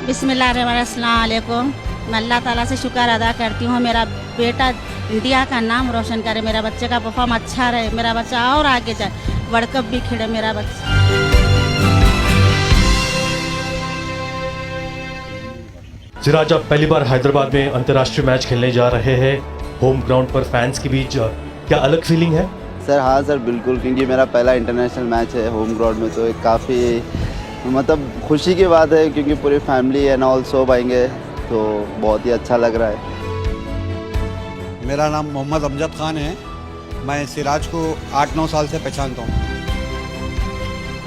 बिस्मिल्लाहिर्रहमानिर्रहीम। मैं अल्लाह ताला से शुक्र अदा करती हूँ, मेरा बेटा इंडिया का नाम रोशन करे, मेरा बच्चे का परफॉर्म अच्छा रहे, मेरा बच्चा और आगे जाए, वर्ल्ड कप भी खेले मेरा बच्चा। सिराज, आप पहली बार हैदराबाद में अंतर्राष्ट्रीय मैच खेलने जा रहे हैं, होम ग्राउंड पर फैंस के बीच, क्या अलग फीलिंग है? सर हाँ सर, बिल्कुल, क्योंकि मेरा पहला इंटरनेशनल मैच है होम ग्राउंड में, तो एक काफ़ी मतलब खुशी की बात है, क्योंकि पूरी फैमिली एंड ऑल सब आएंगे, तो बहुत ही अच्छा लग रहा है। मेरा नाम मोहम्मद अमजद खान है। मैं सिराज को 8-9 साल से पहचानता हूँ।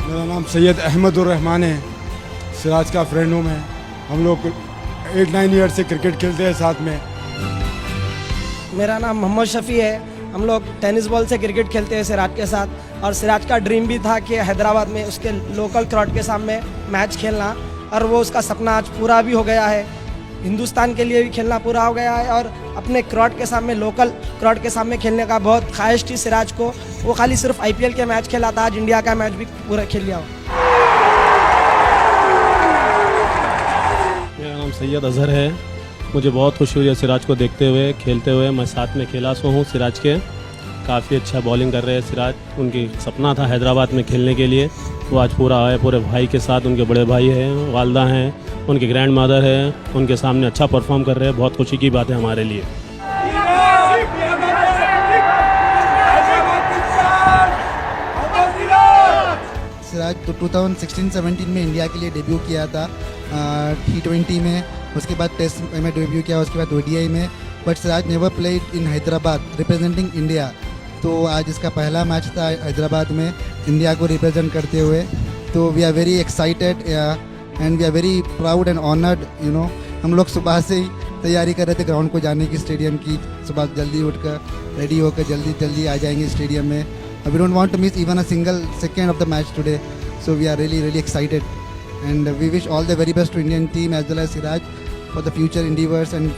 मेरा नाम सैयद अहमदुर रहमान है। सिराज का फ्रेंड हूँ मैं। हम लोग 8-9 ईयर से क्रिकेट खेलते हैं साथ में। मेरा नाम मोहम्मद शफ़ी है। हम लोग टेनिस बॉल से क्रिकेट खेलते हैं सिराज के साथ, और सिराज का ड्रीम भी था कि हैदराबाद में उसके लोकल क्राउड के सामने मैच खेलना, और वो उसका सपना आज पूरा भी हो गया है। हिंदुस्तान के लिए भी खेलना पूरा हो गया है, और अपने क्राउड के सामने, लोकल क्राउड के सामने खेलने का बहुत ख्वाहिश थी सिराज को। वो खाली सिर्फ IPL के मैच खेला था, आज इंडिया का मैच भी पूरा खेल लिया हो। मेरा नाम सैयद अजहर है। मुझे बहुत खुशी हुई है सिराज को देखते हुए, खेलते हुए। मैं साथ में खेला सो हूँ सिराज के। काफ़ी अच्छा बॉलिंग कर रहे हैं सिराज। उनकी सपना था हैदराबाद में खेलने के लिए, वो आज पूरा है। पूरे भाई के साथ, उनके बड़े भाई हैं, वालदा हैं, उनके ग्रैंड मदर हैं, उनके सामने अच्छा परफॉर्म कर रहे हैं। बहुत खुशी की बात है हमारे लिए। सिराज तो 2016-17 में इंडिया के लिए डेब्यू किया था T20 में, उसके बाद टेस्ट में डेब्यू किया, उसके बाद ODI में। But Siraj never played in Hyderabad representing India. तो आज इसका पहला मैच था हैदराबाद में इंडिया को रिप्रेजेंट करते हुए। तो we are very excited and we are very proud and honoured. हम लोग सुबह से ही तैयारी कर रहे थे ग्राउंड को जाने की, स्टेडियम की। सुबह जल्दी उठकर रेडी होकर जल्दी आ जाएंगे स्टेडियम में। We don't want to miss even a single second of the match today. So we are really excited and we wish all the very best to Indian team as well as Siraj for the future endeavours. And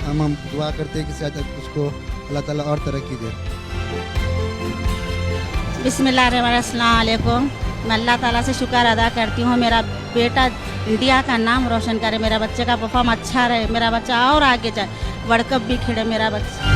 हम दुआ करते हैं कि सिराज उसको अल्लाह ताला और तरक्की दे। बिस्मिल्लाहिर्रहमानिर्रहीम। मैं अल्लाह ताला से शुक्र अदा करती हूँ, मेरा बेटा इंडिया का नाम रोशन करे, मेरा बच्चे का परफॉर्म अच्छा रहे, मेरा बच्चा और आगे जाए, वर्ल्ड कप भी खेले मेरा बच्चा।